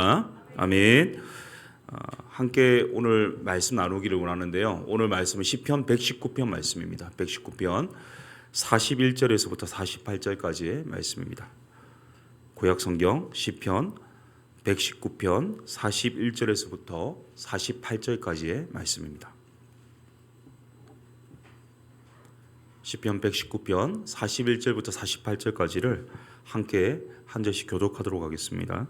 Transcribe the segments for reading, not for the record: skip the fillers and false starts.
아멘. 함께 오늘 말씀 나누기를 원하는데요. 오늘 말씀은 시편 119편 말씀입니다. 119편 41절에서부터 48절까지의 말씀입니다. 구약성경 시편 119편 41절에서부터 48절까지의 말씀입니다. 시편 119편 41절부터 48절까지를 함께 한 절씩 교독하도록 하겠습니다.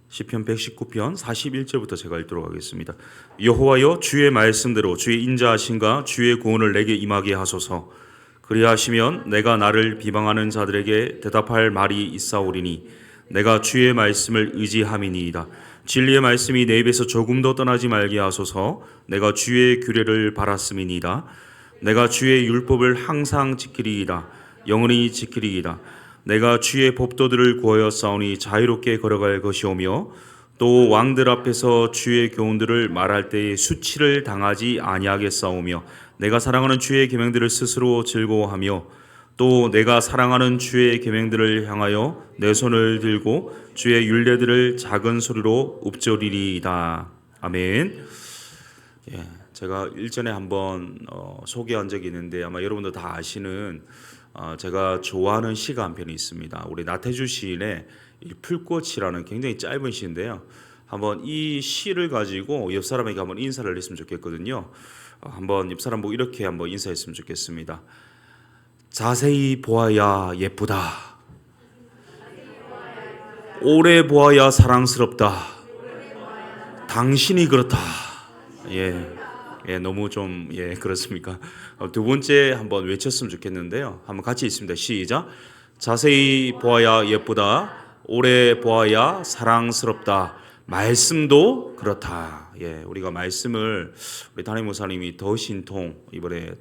시편 119편 41절부터 제가 읽도록 하겠습니다. 여호와여, 주의 말씀대로 주의 인자하심과 주의 구원을 내게 임하게 하소서. 그리하시면 내가 나를 비방하는 자들에게 대답할 말이 있사오리니 내가 주의 말씀을 의지함이니이다. 진리의 말씀이 내 입에서 조금도 떠나지 말게 하소서. 내가 주의 규례를 바랐음이니이다. 내가 주의 율법을 항상 지키리이다. 영원히 지키리이다. 내가 주의 법도들을 구하여 싸우니 자유롭게 걸어갈 것이오며 또 왕들 앞에서 주의 교훈들을 말할 때에 수치를 당하지 아니하겠사오며 내가 사랑하는 주의 계명들을 스스로 즐거워하며 또 내가 사랑하는 주의 계명들을 향하여 내 손을 들고 주의 율례들을 작은 소리로 읊조리리이다. 아멘. 제가 일전에 한번 소개한 적이 있는데 아마 여러분도 다 아시는 제가 좋아하는 시가 한 편이 있습니다. 우리 나태주 시인의 풀꽃이라는 굉장히 짧은 시인데요. 한번 이 시를 가지고 옆 사람에게 한번 인사를 했으면 좋겠거든요. 한번 옆 사람 보고 이렇게 한번 인사했으면 좋겠습니다. 자세히 보아야 예쁘다. 오래 보아야 사랑스럽다. 당신이 그렇다. 너무 좀 그렇습니까? 두 번째 한번 외쳤으면 좋겠는데요. 한번 같이 있습니다. 시작. 자세히 보아야 예쁘다. 오래 보아야 사랑스럽다. 말씀도 그렇다. 우리가 말씀을 우리 담임 목사님이 더 신통 이번에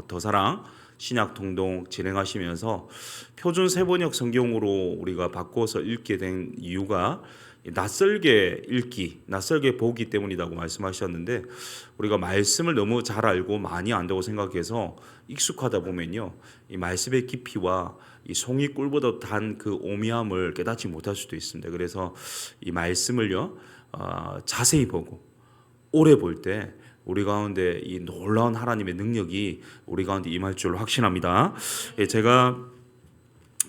더 사랑 신약 통독 진행하시면서 표준 세번역 성경으로 우리가 바꿔서 읽게 된 이유가 낯설게 읽기, 낯설게 보기 때문이라고 말씀하셨는데 우리가 말씀을 너무 잘 알고 많이 안다고 생각해서 익숙하다 보면요, 이 말씀의 깊이와 이 송이 꿀보다 단 그 오미함을 깨닫지 못할 수도 있습니다. 그래서 이 말씀을요 자세히 보고 오래 볼 때 우리 가운데 이 놀라운 하나님의 능력이 우리 가운데 임할 줄로 확신합니다. 제가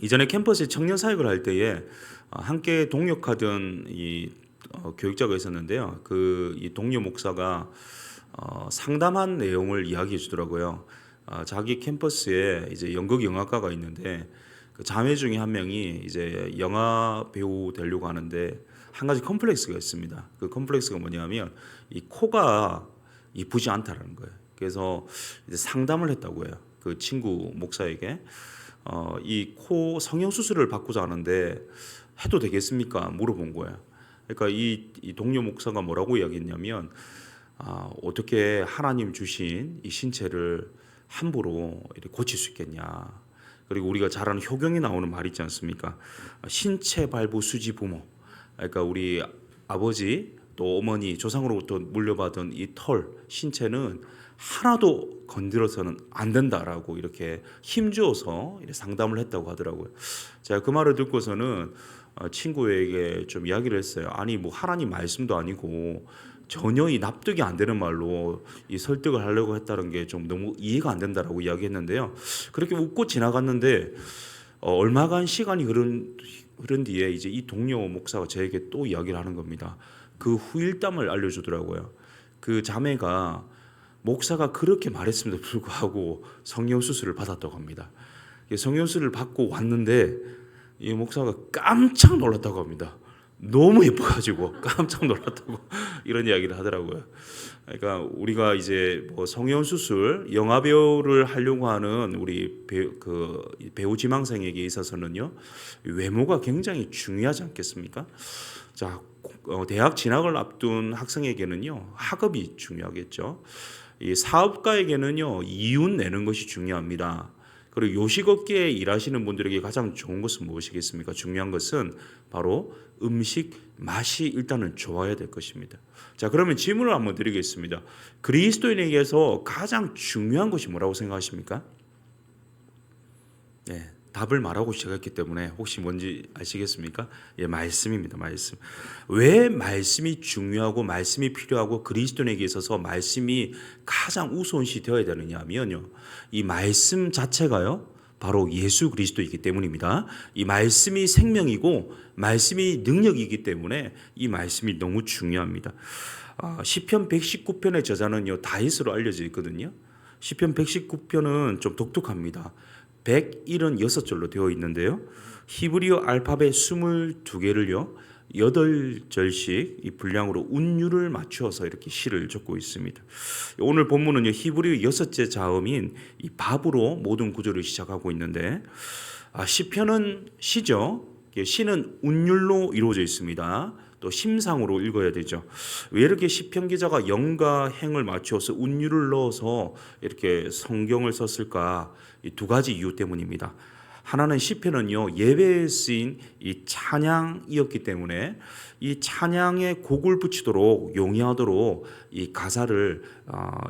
이전에 캠퍼스에 청년 사역을 할 때에 함께 동역하던 이 교육자가 있었는데요. 이 동료 목사가 상담한 내용을 이야기해 주더라고요. 자기 캠퍼스에 이제 연극 영화과가 있는데 그 자매 중에 한 명이 이제 영화 배우 되려고 하는데 한 가지 컴플렉스가 있습니다. 그 컴플렉스가 뭐냐면 이 코가 이쁘지 않다라는 거예요. 그래서 이제 상담을 했다고 해요. 그 친구 목사에게 이 코 성형 수술을 받고자 하는데 해도 되겠습니까? 물어본 거예요. 그러니까 이 동료 목사가 뭐라고 이야기했냐면 어떻게 하나님 주신 이 신체를 함부로 이렇게 고칠 수 있겠냐. 그리고 우리가 잘 아는 효경에 나오는 말 있지 않습니까? 신체 발부 수지 부모. 그러니까 우리 아버지 또 어머니 조상으로부터 물려받은 이 털 신체는 하나도 건드려서는 안 된다라고 이렇게 힘주어서 상담을 했다고 하더라고요. 제가 그 말을 듣고서는 친구에게 좀 이야기를 했어요. 아니 뭐 하나님 말씀도 아니고 전혀 이 납득이 안 되는 말로 이 설득을 하려고 했다는 게 좀 너무 이해가 안 된다라고 이야기했는데요. 그렇게 웃고 지나갔는데 얼마간 시간이 흐른 뒤에 이제 이 동료 목사가 저에게 또 이야기를 하는 겁니다. 그 후일담을 알려주더라고요. 그 자매가 목사가 그렇게 말했음에도 불구하고 성형수술을 받았다고 합니다. 성형수술을 받고 왔는데 이 목사가 깜짝 놀랐다고 합니다. 너무 예뻐가지고 깜짝 놀랐다고 이런 이야기를 하더라고요. 그러니까 우리가 이제 뭐 성형수술, 영화배우를 하려고 하는 우리 배우 지망생에게 있어서는요, 외모가 굉장히 중요하지 않겠습니까? 자, 대학 진학을 앞둔 학생에게는요, 학업이 중요하겠죠. 이 사업가에게는요, 이윤 내는 것이 중요합니다. 그리고 요식업계에 일하시는 분들에게 가장 좋은 것은 무엇이겠습니까? 중요한 것은 바로 음식 맛이 일단은 좋아야 될 것입니다. 자, 그러면 질문을 한번 드리겠습니다. 그리스도인에게서 가장 중요한 것이 뭐라고 생각하십니까? 답을 말하고 시작했기 때문에 혹시 뭔지 아시겠습니까? 예, 말씀입니다. 말씀. 왜 말씀이 중요하고 말씀이 필요하고 그리스도인에게 있어서 말씀이 가장 우선시 되어야 되느냐면요. 이 말씀 자체가요. 바로 예수 그리스도이기 때문입니다. 이 말씀이 생명이고 말씀이 능력이기 때문에 이 말씀이 너무 중요합니다. 시편 119편의 저자는요. 다윗으로 알려져 있거든요. 시편 119편은 좀 독특합니다. 176절로 되어 있는데요. 히브리어 알파벳 22개를요. 8절씩 이 분량으로 운율을 맞추어서 이렇게 시를 적고 있습니다. 오늘 본문은요. 히브리어 6째 자음인 이 밥으로 모든 구절을 시작하고 있는데 시편은 시죠. 시는 운율로 이루어져 있습니다. 또 심상으로 읽어야 되죠. 왜 이렇게 시편 기자가 영과 행을 맞추어서 운율을 넣어서 이렇게 성경을 썼을까? 이 두 가지 이유 때문입니다. 하나는 시편은요 예배에 쓰인 이 찬양이었기 때문에 이 찬양에 곡을 붙이도록 용이하도록 이 가사를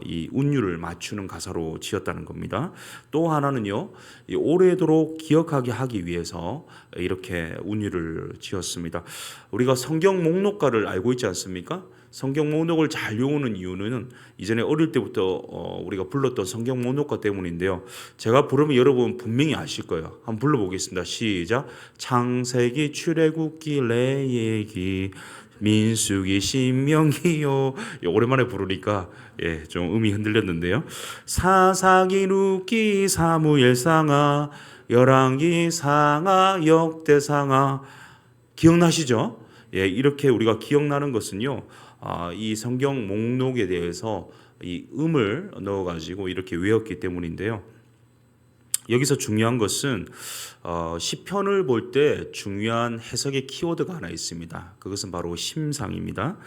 이 운율을 맞추는 가사로 지었다는 겁니다. 또 하나는요 이 오래도록 기억하게 하기 위해서 이렇게 운율을 지었습니다. 우리가 성경 목록가를 알고 있지 않습니까? 성경 목록을 잘 외우는 이유는 이전에 어릴 때부터 우리가 불렀던 성경 목록가 때문인데요. 제가 부르면 여러분 분명히 아실 거예요. 한번 불러보겠습니다. 시작. 창세기, 출애굽기, 레위기, 민수기, 신명기요. 오랜만에 부르니까 좀 음이 흔들렸는데요. 사사기, 룻기, 사무엘상하, 열왕기, 상하, 역대상하. 기억나시죠? 이렇게 우리가 기억나는 것은요. 이 성경 목록에 대해서 이 음을 넣어가지고 이렇게 외웠기 때문인데요. 여기서 중요한 것은 시편을 볼 때 중요한 해석의 키워드가 하나 있습니다. 그것은 바로 심상입니다.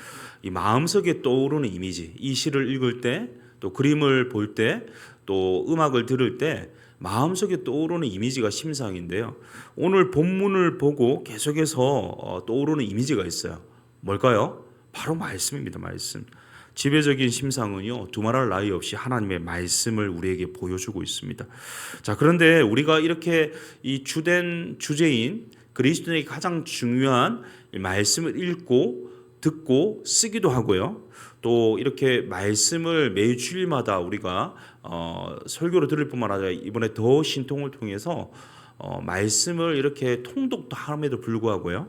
이 마음속에 떠오르는 이미지, 이 시를 읽을 때, 또 그림을 볼 때, 또 음악을 들을 때 마음속에 떠오르는 이미지가 심상인데요. 오늘 본문을 보고 계속해서 떠오르는 이미지가 있어요. 뭘까요? 바로 말씀입니다. 말씀. 지배적인 심상은요 두말할 나위 없이 하나님의 말씀을 우리에게 보여주고 있습니다. 자, 그런데 우리가 이렇게 이 주된 주제인 그리스도인에게 가장 중요한 말씀을 읽고 듣고 쓰기도 하고요. 또 이렇게 말씀을 매주 주일마다 우리가 설교를 들을 뿐만 아니라 이번에 더 신통을 통해서 말씀을 이렇게 통독도 함에도 불구하고요.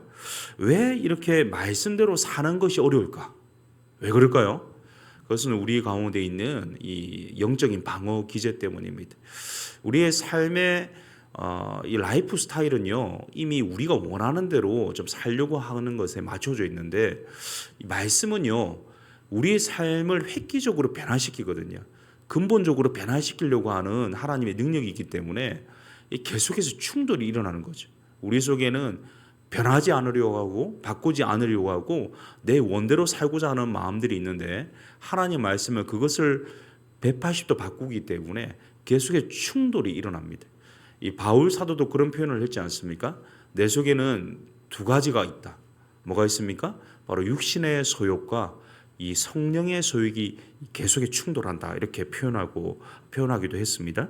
왜 이렇게 말씀대로 사는 것이 어려울까? 왜 그럴까요? 그것은 우리 가운데 있는 이 영적인 방어 기제 때문입니다. 우리의 삶의 이 라이프 스타일은요 이미 우리가 원하는 대로 좀 살려고 하는 것에 맞춰져 있는데 이 말씀은요 우리의 삶을 획기적으로 변화시키거든요. 근본적으로 변화시키려고 하는 하나님의 능력이 있기 때문에 계속해서 충돌이 일어나는 거죠. 우리 속에는 변하지 않으려고 하고 바꾸지 않으려고 하고 내 원대로 살고자 하는 마음들이 있는데 하나님 말씀은 그것을 180도 바꾸기 때문에 계속해서 충돌이 일어납니다. 이 바울 사도도 그런 표현을 했지 않습니까? 내 속에는 두 가지가 있다. 뭐가 있습니까? 바로 육신의 소욕과 이 성령의 소욕이 계속해 충돌한다 이렇게 표현하기도 했습니다.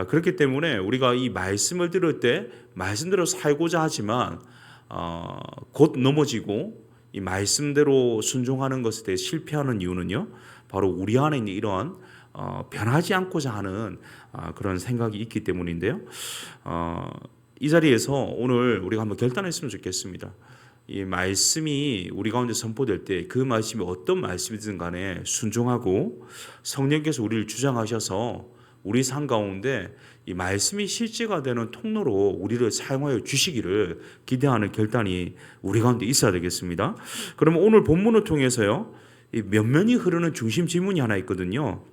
그렇기 때문에 우리가 이 말씀을 들을 때 말씀대로 살고자 하지만 곧 넘어지고 이 말씀대로 순종하는 것에 대해 실패하는 이유는요. 바로 우리 안에 있는 이러한 변하지 않고자 하는 그런 생각이 있기 때문인데요. 이 자리에서 오늘 우리가 한번 결단했으면 좋겠습니다. 이 말씀이 우리 가운데 선포될 때 그 말씀이 어떤 말씀이든 간에 순종하고 성령께서 우리를 주장하셔서 우리 삶 가운데 이 말씀이 실제가 되는 통로로 우리를 사용하여 주시기를 기대하는 결단이 우리 가운데 있어야 되겠습니다. 그러면 오늘 본문을 통해서요 이 면면이 흐르는 중심 질문이 하나 있거든요.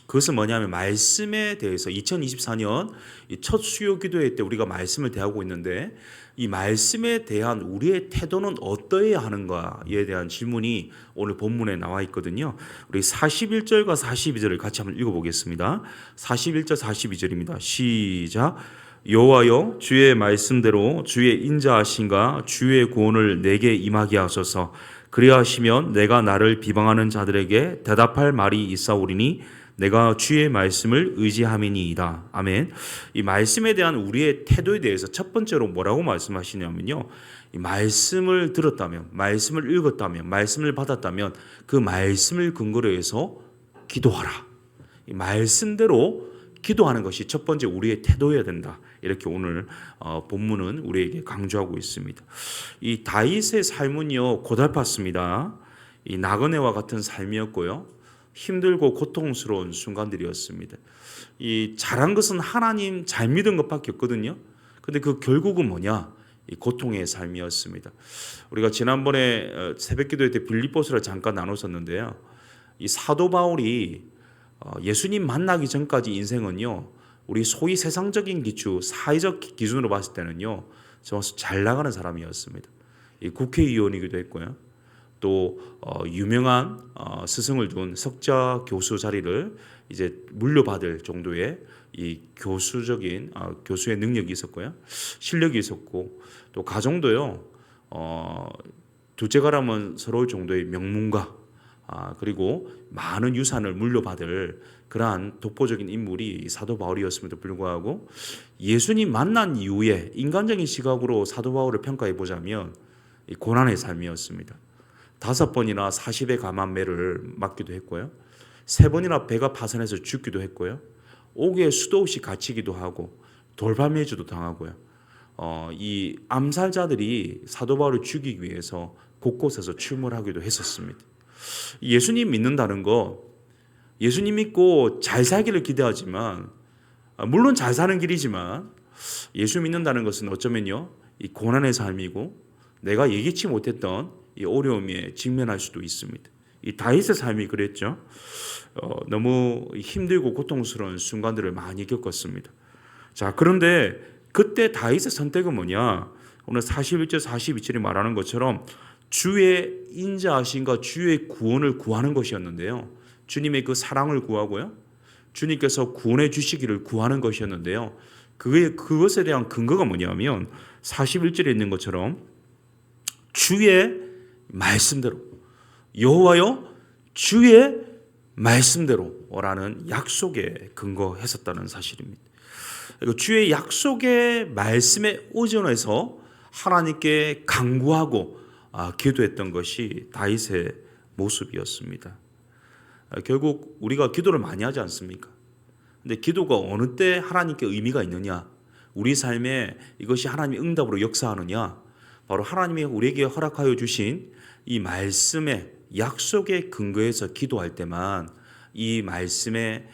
그것은 뭐냐면 말씀에 대해서 2024년 첫 수요 기도회 때 우리가 말씀을 대하고 있는데 이 말씀에 대한 우리의 태도는 어떠해야 하는가에 대한 질문이 오늘 본문에 나와 있거든요. 우리 41절과 42절을 같이 한번 읽어보겠습니다. 41절 42절입니다. 시작. 여호와여 주의 말씀대로 주의 인자하심과 주의 구원을 내게 임하게 하소서. 그리하시면 내가 나를 비방하는 자들에게 대답할 말이 있사오리니 내가 주의 말씀을 의지함이니이다. 아멘. 이 말씀에 대한 우리의 태도에 대해서 첫 번째로 뭐라고 말씀하시냐면요. 이 말씀을 들었다면, 말씀을 읽었다면, 말씀을 받았다면 그 말씀을 근거로 해서 기도하라. 이 말씀대로 기도하는 것이 첫 번째 우리의 태도여야 된다. 이렇게 오늘 본문은 우리에게 강조하고 있습니다. 이 다윗의 삶은요 고달팠습니다. 이 나그네와 같은 삶이었고요. 힘들고 고통스러운 순간들이었습니다. 이 잘한 것은 하나님 잘 믿은 것밖에 없거든요. 근데 그 결국은 뭐냐? 이 고통의 삶이었습니다. 우리가 지난번에 새벽기도회 때 빌립보서를 잠깐 나눴었는데요. 이 사도 바울이 예수님 만나기 전까지 인생은요. 우리 소위 세상적인 기준, 사회적 기준으로 봤을 때는요. 잘 나가는 사람이었습니다. 이 국회의원이기도 했고요. 또 유명한 스승을 둔 석자 교수 자리를 이제 물려받을 정도의 이 교수적인 교수의 능력이 있었고요, 실력이 있었고 또 가정도요 둘째가라면 서러울 정도의 명문가 그리고 많은 유산을 물려받을 그러한 독보적인 인물이 사도 바울이었음에도 불구하고 예수님 만난 이후에 인간적인 시각으로 사도 바울을 평가해 보자면 이 고난의 삶이었습니다. 5번이나 40의 감한 매를 맞기도 했고요. 3번이나 배가 파선해서 죽기도 했고요. 옥에 수도 없이 갇히기도 하고 돌팔매주도 당하고요. 이 암살자들이 사도 바울을 죽이기 위해서 곳곳에서 출몰하기도 했었습니다. 예수님 믿는다는 거, 예수님 믿고 잘 살기를 기대하지만 물론 잘 사는 길이지만 예수 믿는다는 것은 어쩌면요 이 고난의 삶이고 내가 예기치 못했던 이 어려움에 직면할 수도 있습니다. 이 다윗의 삶이 그랬죠. 너무 힘들고 고통스러운 순간들을 많이 겪었습니다. 자, 그런데 그때 다윗의 선택은 뭐냐? 오늘 41절 42절이 말하는 것처럼 주의 인자하심과 주의 구원을 구하는 것이었는데요. 주님의 그 사랑을 구하고요. 주님께서 구원해 주시기를 구하는 것이었는데요. 그것에 대한 근거가 뭐냐면 41절에 있는 것처럼 주의 말씀대로 여호와여 주의 말씀대로라는 약속에 근거했었다는 사실입니다. 주의 약속의 말씀에 의존해서 하나님께 간구하고 기도했던 것이 다윗의 모습이었습니다. 결국 우리가 기도를 많이 하지 않습니까? 근데 기도가 어느 때 하나님께 의미가 있느냐? 우리 삶에 이것이 하나님의 응답으로 역사하느냐? 바로 하나님이 우리에게 허락하여 주신 이 말씀의 약속에 근거해서 기도할 때만 이 말씀의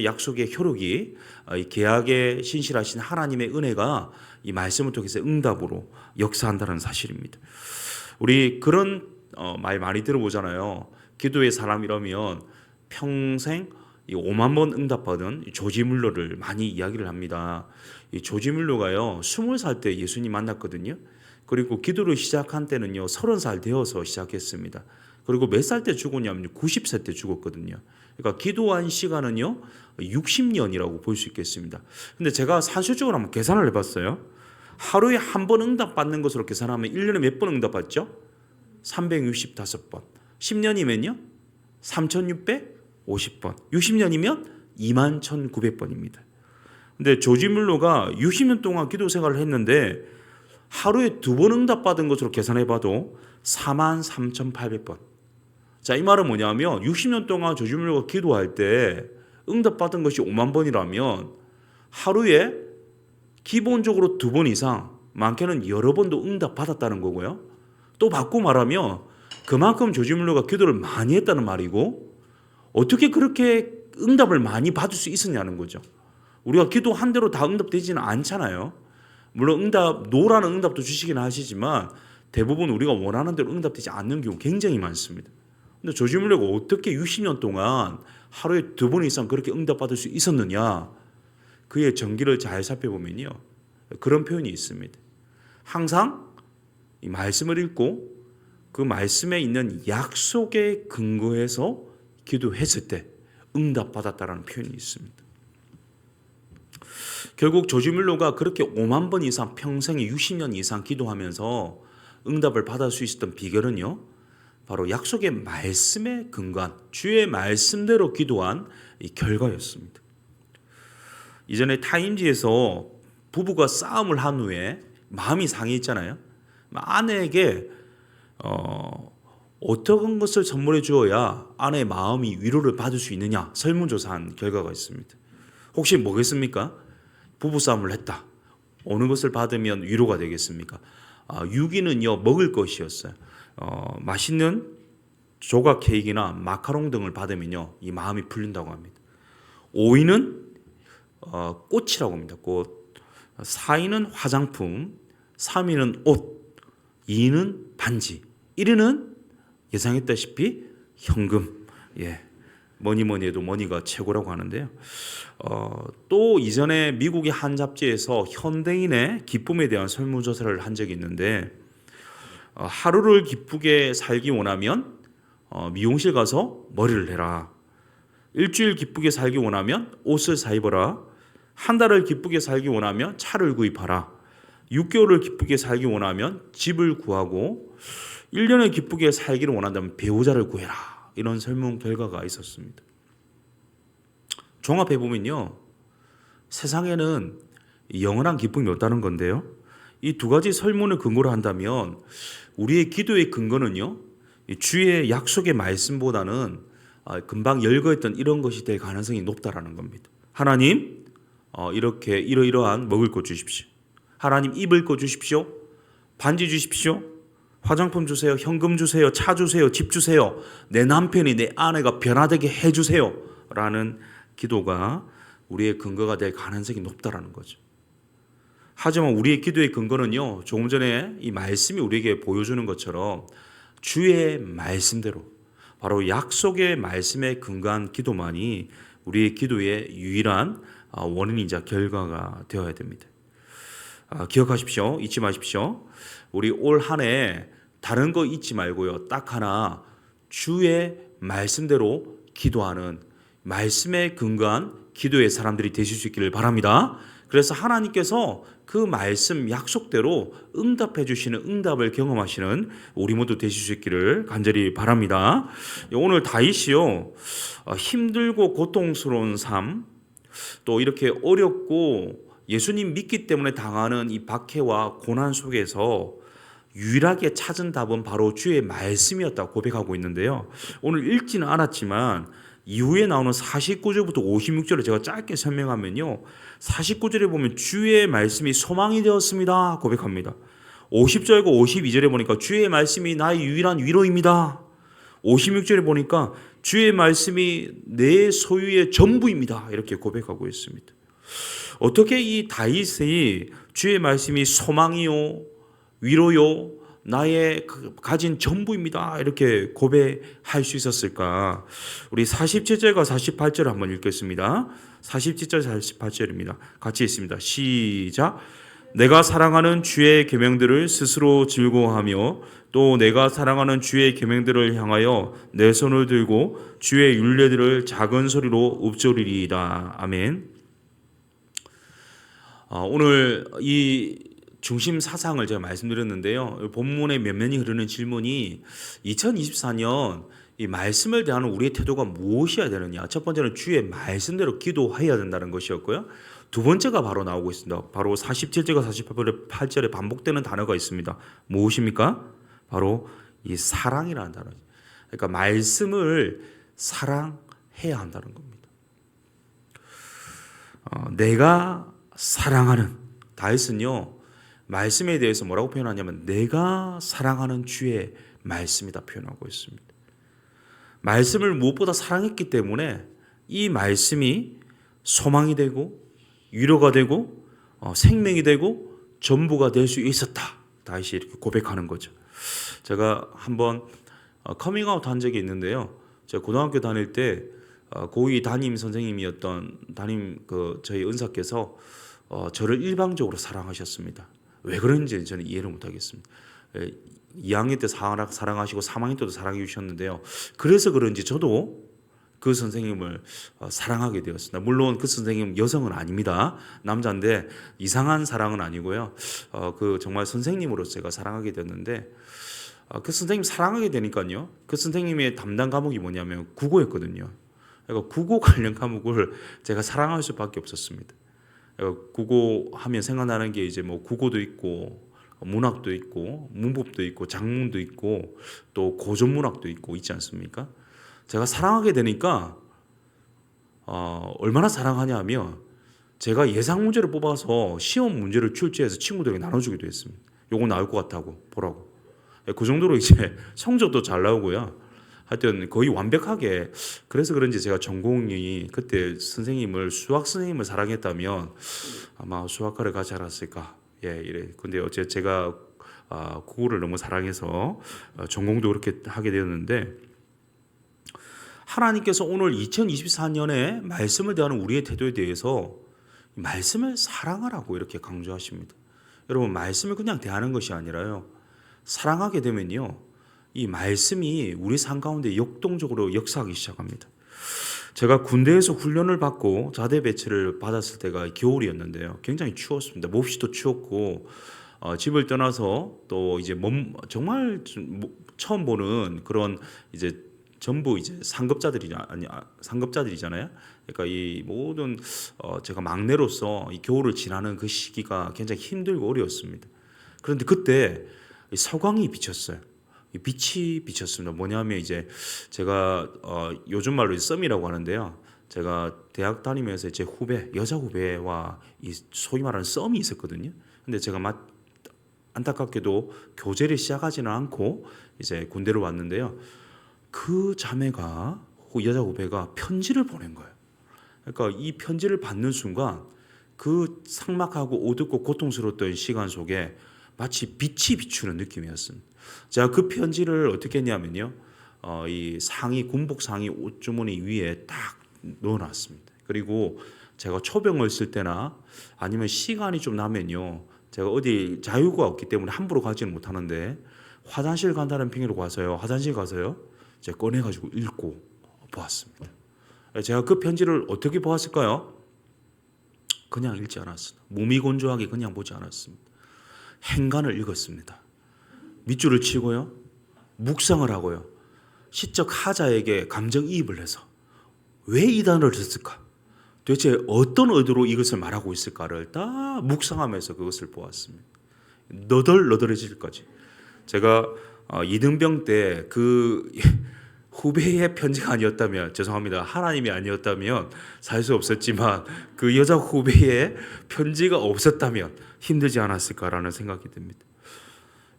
약속의 효력이 이 계약에 신실하신 하나님의 은혜가 이 말씀을 통해서 응답으로 역사한다는 사실입니다. 우리 그런 말 많이 들어보잖아요. 기도의 사람이라면 평생 5만 번 응답받은 조지 뮬러를 많이 이야기를 합니다. 이 조지 뮬러가요 20살 때 예수님 만났거든요. 그리고 기도를 시작한 때는요 30살 되어서 시작했습니다. 그리고 몇 살 때 죽었냐면 90세 때 죽었거든요. 그러니까 기도한 시간은요 60년이라고 볼 수 있겠습니다. 근데 제가 산술적으로 한번 계산을 해봤어요. 하루에 한 번 응답받는 것으로 계산하면 1년에 몇 번 응답받죠? 365번. 10년이면요 3650번. 60년이면 21,900번입니다. 근데 조지 뮬러가 60년 동안 기도 생활을 했는데 하루에 2번 응답받은 것으로 계산해봐도 43,800번. 자, 이 말은 뭐냐면 60년 동안 조지 뮬러가 기도할 때 응답받은 것이 5만 번이라면 하루에 기본적으로 2번 이상, 많게는 여러 번도 응답받았다는 거고요. 또 바꾸고 말하면 그만큼 조지 뮬러가 기도를 많이 했다는 말이고 어떻게 그렇게 응답을 많이 받을 수 있었냐는 거죠. 우리가 기도한 대로 다 응답되지는 않잖아요. 물론 노라는 응답도 주시긴 하시지만 대부분 우리가 원하는 대로 응답되지 않는 경우 굉장히 많습니다. 근데 조지 뮬러가 어떻게 60년 동안 하루에 2번 이상 그렇게 응답받을 수 있었느냐? 그의 전기를 잘 살펴보면요. 그런 표현이 있습니다. 항상 이 말씀을 읽고 그 말씀에 있는 약속에 근거해서 기도했을 때 응답받았다라는 표현이 있습니다. 결국 조지 뮬러가 그렇게 5만 번 이상 평생에 60년 이상 기도하면서 응답을 받을 수 있었던 비결은요. 바로 약속의 말씀에 근거한 주의 말씀대로 기도한 이 결과였습니다. 이전에 타임지에서 부부가 싸움을 한 후에 마음이 상해있잖아요. 아내에게 어떤 것을 선물해 주어야 아내의 마음이 위로를 받을 수 있느냐 설문조사한 결과가 있습니다. 혹시 뭐겠습니까? 부부싸움을 했다. 어느 것을 받으면 위로가 되겠습니까? 6위는요 먹을 것이었어요. 맛있는 조각 케이크나 마카롱 등을 받으면요 이 마음이 풀린다고 합니다. 5위는 꽃이라고 합니다. 꽃. 4위는 화장품, 3위는 옷, 2위는 반지, 1위는 예상했다시피 현금. 뭐니 해도 머니가 최고라고 하는데요. 또 이전에 미국의 한 잡지에서 현대인의 기쁨에 대한 설문조사를 한 적이 있는데 하루를 기쁘게 살기 원하면 미용실 가서 머리를 해라. 일주일 기쁘게 살기 원하면 옷을 사 입어라. 한 달을 기쁘게 살기 원하면 차를 구입하라. 6개월을 기쁘게 살기 원하면 집을 구하고 1년을 기쁘게 살기를 원한다면 배우자를 구해라. 이런 설문 결과가 있었습니다. 종합해 보면요. 세상에는 영원한 기쁨이 없다는 건데요. 이 두 가지 설문을 근거로 한다면 우리의 기도의 근거는요. 주의 약속의 말씀보다는 금방 열거했던 이런 것이 될 가능성이 높다라는 겁니다. 하나님, 이렇게 이러이러한 먹을 것 주십시오. 하나님 입을 것 주십시오. 반지 주십시오. 화장품 주세요. 현금 주세요. 차 주세요. 집 주세요. 내 남편이 내 아내가 변화되게 해주세요. 라는 기도가 우리의 근거가 될 가능성이 높다라는 거죠. 하지만 우리의 기도의 근거는요. 조금 전에 이 말씀이 우리에게 보여주는 것처럼 주의 말씀대로 바로 약속의 말씀에 근거한 기도만이 우리의 기도의 유일한 원인이자 결과가 되어야 됩니다. 기억하십시오. 잊지 마십시오. 우리 올 한 해 다른 거 잊지 말고요. 딱 하나 주의 말씀대로 기도하는 말씀에 근거한 기도의 사람들이 되실 수 있기를 바랍니다. 그래서 하나님께서 그 말씀 약속대로 응답해 주시는 응답을 경험하시는 우리 모두 되실 수 있기를 간절히 바랍니다. 오늘 다윗이요. 힘들고 고통스러운 삶, 또 이렇게 어렵고 예수님 믿기 때문에 당하는 이 박해와 고난 속에서 유일하게 찾은 답은 바로 주의 말씀이었다고 고백하고 있는데요. 오늘 읽지는 않았지만 이후에 나오는 49절부터 56절을 제가 짧게 설명하면요. 49절에 보면 주의 말씀이 소망이 되었습니다 고백합니다. 50절과 52절에 보니까 주의 말씀이 나의 유일한 위로입니다. 56절에 보니까 주의 말씀이 내 소유의 전부입니다. 이렇게 고백하고 있습니다. 어떻게 이 다윗이 주의 말씀이 소망이요 위로요 나의 가진 전부입니다 이렇게 고백할 수 있었을까? 우리 47절과 48절을 한번 읽겠습니다. 47절 48절입니다. 같이 읽습니다. 시작. 내가 사랑하는 주의 계명들을 스스로 즐거워하며 또 내가 사랑하는 주의 계명들을 향하여 내 손을 들고 주의 율례들을 작은 소리로 읊조리리이다. 아멘. 오늘 이 중심 사상을 제가 말씀드렸는데요. 본문의 면면이 흐르는 질문이 2024년 이 말씀을 대하는 우리의 태도가 무엇이어야 되느냐. 첫 번째는 주의 말씀대로 기도해야 된다는 것이었고요. 두 번째가 바로 나오고 있습니다. 바로 47절과 48절에 반복되는 단어가 있습니다. 무엇입니까? 바로 이 사랑이라는 단어죠. 그러니까 말씀을 사랑해야 한다는 겁니다. 내가 사랑하는 다윗은요. 말씀에 대해서 뭐라고 표현하냐면 내가 사랑하는 주의 말씀이다 표현하고 있습니다. 말씀을 무엇보다 사랑했기 때문에 이 말씀이 소망이 되고 위로가 되고 생명이 되고 전부가 될 수 있었다. 다윗이 이렇게 고백하는 거죠. 제가 한번 커밍아웃 한 적이 있는데요. 제가 고등학교 다닐 때 고2 담임 선생님이었던 저희 은사께서 저를 일방적으로 사랑하셨습니다. 왜 그런지 저는 이해를 못하겠습니다. 2학년 때 사랑하시고 3학년 때도 사랑해 주셨는데요. 그래서 그런지 저도 그 선생님을 사랑하게 되었습니다. 물론 그 선생님 여성은 아닙니다. 남자인데 이상한 사랑은 아니고요. 그 정말 선생님으로서 제가 사랑하게 되었는데 그 선생님 사랑하게 되니까요. 그 선생님의 담당 과목이 뭐냐면 국어였거든요. 그러니까 국어 관련 과목을 제가 사랑할 수밖에 없었습니다. 그러니까 국어 하면 생각나는 게 이제 뭐 국어도 있고 문학도 있고 문법도 있고 작문도 있고 또 고전 문학도 있고 있지 않습니까? 제가 사랑하게 되니까 얼마나 사랑하냐면 제가 예상 문제를 뽑아서 시험 문제를 출제해서 친구들에게 나눠주기도 했습니다. 요거 나올 것 같다고 보라고. 그 정도로 이제 성적도 잘 나오고요. 하여튼 거의 완벽하게 그래서 그런지 제가 전공이 그때 선생님을 수학 선생님을 사랑했다면 아마 수학과를 가지 않았을까. 예, 이래. 근데 어째 제가 국어를 너무 사랑해서 전공도 그렇게 하게 되었는데 하나님께서 오늘 2024년에 말씀을 대하는 우리의 태도에 대해서 말씀을 사랑하라고 이렇게 강조하십니다. 여러분 말씀을 그냥 대하는 것이 아니라요. 사랑하게 되면요. 이 말씀이 우리 삶 가운데 역동적으로 역사하기 시작합니다. 제가 군대에서 훈련을 받고 자대 배치를 받았을 때가 겨울이었는데요. 굉장히 추웠습니다. 몹시도 추웠고 집을 떠나서 또 이제 정말 처음 보는 그런 이제 전부 이제 상급자들이잖아요. 그러니까 이 모든 제가 막내로서 이 겨울을 지나는 그 시기가 굉장히 힘들고 어려웠습니다. 그런데 그때 서광이 비쳤어요. 빛이 비쳤습니다. 뭐냐면 이제 제가 요즘 말로 썸이라고 하는데요. 제가 대학 다니면서 제 후배, 여자 후배와 이 소위 말하는 썸이 있었거든요. 근데 제가 안타깝게도 교제를 시작하지는 않고 이제 군대로 왔는데요. 그 자매가 여자 후배가 편지를 보낸 거예요. 그러니까 이 편지를 받는 순간 그 삭막하고 어둡고 고통스러웠던 시간 속에 마치 빛이 비추는 느낌이었습니다. 제가 그 편지를 어떻게 했냐면요. 이 군복 상의 옷주머니 위에 딱 넣어놨습니다. 그리고 제가 초병을 쓸 때나 아니면 시간이 좀 나면요. 제가 어디 자유가 없기 때문에 함부로 가지는 못하는데 화장실 간다는 핑계로 가서요. 화장실 가서요. 제가 꺼내가지고 읽고 보았습니다. 제가 그 편지를 어떻게 보았을까요? 그냥 읽지 않았습니다. 무미건조하게 그냥 보지 않았습니다. 행간을 읽었습니다. 밑줄을 치고요. 묵상을 하고요. 시적 하자에게 감정이입을 해서 왜 이 단어를 썼을까? 도대체 어떤 의도로 이것을 말하고 있을까를 다 묵상하면서 그것을 보았습니다. 너덜너덜해질까지. 제가 이등병 때 그 후배의 편지가 아니었다면 죄송합니다. 하나님이 아니었다면 살 수 없었지만 그 여자 후배의 편지가 없었다면 힘들지 않았을까라는 생각이 듭니다.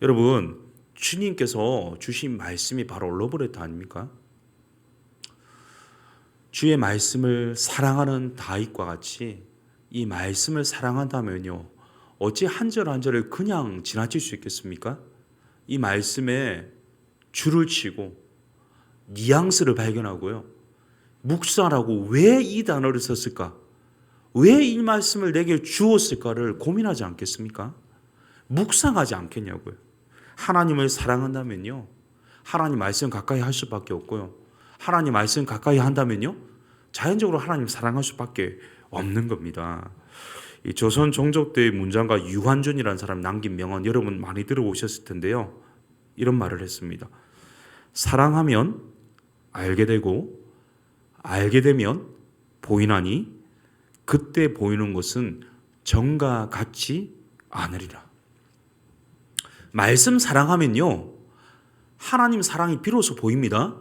여러분 주님께서 주신 말씀이 바로 러브레터 아닙니까? 주의 말씀을 사랑하는 다윗과 같이 이 말씀을 사랑한다면요. 어찌 한 절 한 절을 그냥 지나칠 수 있겠습니까? 이 말씀에 줄을 치고 뉘앙스를 발견하고요. 묵상하고 왜 이 단어를 썼을까? 왜 이 말씀을 내게 주었을까를 고민하지 않겠습니까? 묵상하지 않겠냐고요. 하나님을 사랑한다면요. 하나님 말씀 가까이 할 수밖에 없고요. 하나님 말씀 가까이 한다면요. 자연적으로 하나님 사랑할 수밖에 없는 겁니다. 이 조선 종족대의 문장가 유한준이라는 사람이 남긴 명언 여러분 많이 들어보셨을 텐데요. 이런 말을 했습니다. 사랑하면 알게 되고 알게 되면 보이나니 그때 보이는 것은 전과 같지 않으리라. 말씀 사랑하면요. 하나님 사랑이 비로소 보입니다.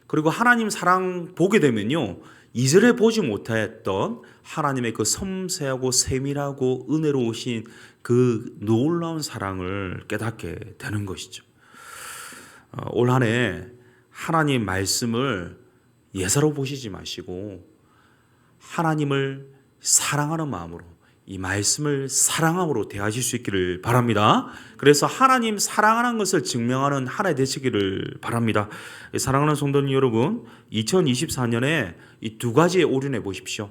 그리고 하나님 사랑 보게 되면요. 이전에 보지 못했던 하나님의 그 섬세하고 세밀하고 은혜로우신 그 놀라운 사랑을 깨닫게 되는 것이죠. 올 한 해 하나님 말씀을 예사로 보시지 마시고 하나님을 사랑하는 마음으로 이 말씀을 사랑함으로 대하실 수 있기를 바랍니다. 그래서 하나님 사랑하는 것을 증명하는 한 해 되시기를 바랍니다. 사랑하는 성도님 여러분, 2024년에 이 두 가지에 올인해 보십시오.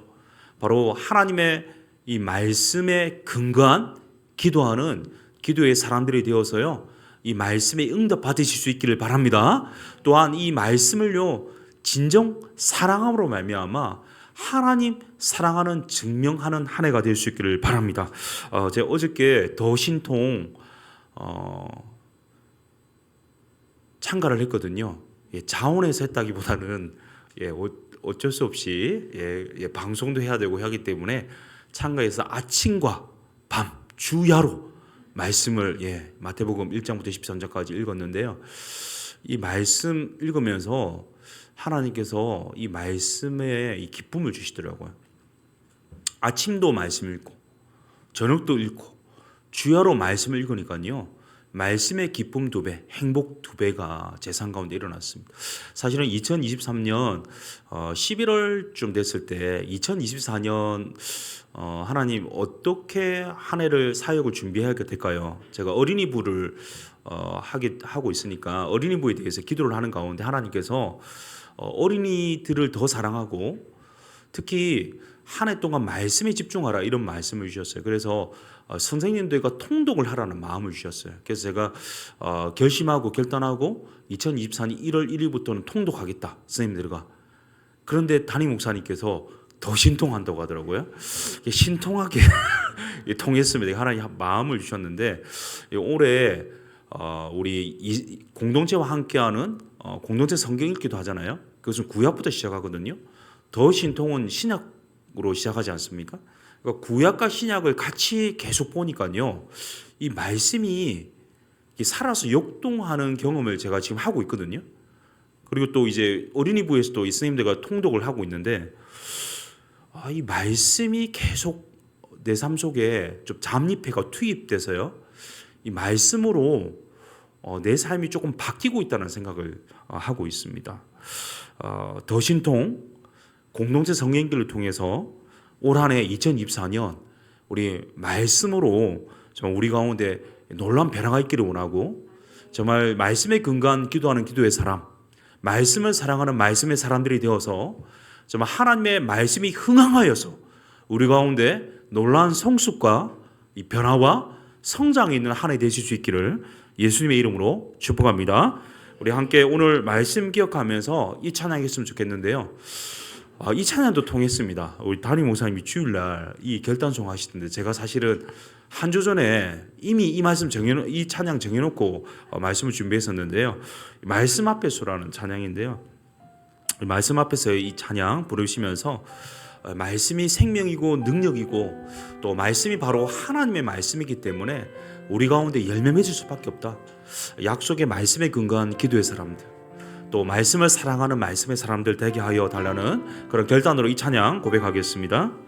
바로 하나님의 이 말씀에 근거한 기도하는 기도의 사람들이 되어서요. 이 말씀에 응답 받으실 수 있기를 바랍니다. 또한 이 말씀을요. 진정 사랑함으로 말미암아 하나님 사랑하는 증명하는 한 해가 될 수 있기를 바랍니다. 제가 어저께 더 신통 참가를 했거든요. 자원해서 했다기보다는 어쩔 수 없이 방송도 해야 되고 하기 때문에 참가해서 아침과 밤 주야로 말씀을 마태복음 1장부터 13장까지 읽었는데요. 이 말씀 읽으면서 하나님께서 이 말씀에 이 기쁨을 주시더라고요. 아침도 말씀 읽고 저녁도 읽고 주야로 말씀을 읽으니까요. 말씀의 기쁨 2배, 행복 2배가 제 삶 가운데 일어났습니다. 사실은 2023년 11월쯤 됐을 때 2024년 하나님 어떻게 한 해를 사역을 준비해야 될까요? 제가 어린이부를 하고 있으니까 어린이부에 대해서 기도를 하는 가운데 하나님께서 어린이들을 더 사랑하고 특히 한 해 동안 말씀에 집중하라 이런 말씀을 주셨어요. 그래서 선생님들과 통독을 하라는 마음을 주셨어요. 그래서 제가 결심하고 결단하고 2024년 1월 1일부터는 통독하겠다 선생님들과. 그런데 담임 목사님께서 더 신통한다고 하더라고요. 신통하게 통했습니다. 하나님 마음을 주셨는데 올해 우리 공동체와 함께하는 공동체 성경 읽기도 하잖아요. 그것은 구약부터 시작하거든요. 더 신통은 신약으로 시작하지 않습니까? 그러니까 구약과 신약을 같이 계속 보니까요, 이 말씀이 살아서 역동하는 경험을 제가 지금 하고 있거든요. 그리고 또 이제 어린이부에서도 이 스님들과 통독을 하고 있는데, 이 말씀이 계속 내 삶 속에 좀 잠입해가 투입돼서요, 이 말씀으로 내 삶이 조금 바뀌고 있다는 생각을 하고 있습니다. 더 신통 공동체 성경기를 통해서 올 한 해 2024년 우리 말씀으로 정말 우리 가운데 놀라운 변화가 있기를 원하고, 정말 말씀에 근거한 기도하는 기도의 사람, 말씀을 사랑하는 말씀의 사람들이 되어서 정말 하나님의 말씀이 흥황하여서 우리 가운데 놀라운 성숙과 이 변화와 성장이 있는 한 해 되실 수 있기를 예수님의 이름으로 축복합니다. 우리 함께 오늘 말씀 기억하면서 이 찬양했으면 좋겠는데요. 이 찬양도 통했습니다. 우리 담임 목사님이 주일날 이 결단송 하시던데 제가 사실은 한 주 전에 이미 이 말씀 이 찬양 정해놓고 말씀을 준비했었는데요. 말씀 앞에서라는 찬양인데요. 말씀 앞에서 이 찬양 부르시면서 말씀이 생명이고 능력이고 또 말씀이 바로 하나님의 말씀이기 때문에 우리 가운데 열매 맺을 수밖에 없다. 약속의 말씀에 근거한 기도의 사람들, 또 말씀을 사랑하는 말씀의 사람들 되게 하여 달라는 그런 결단으로 이 찬양 고백하겠습니다.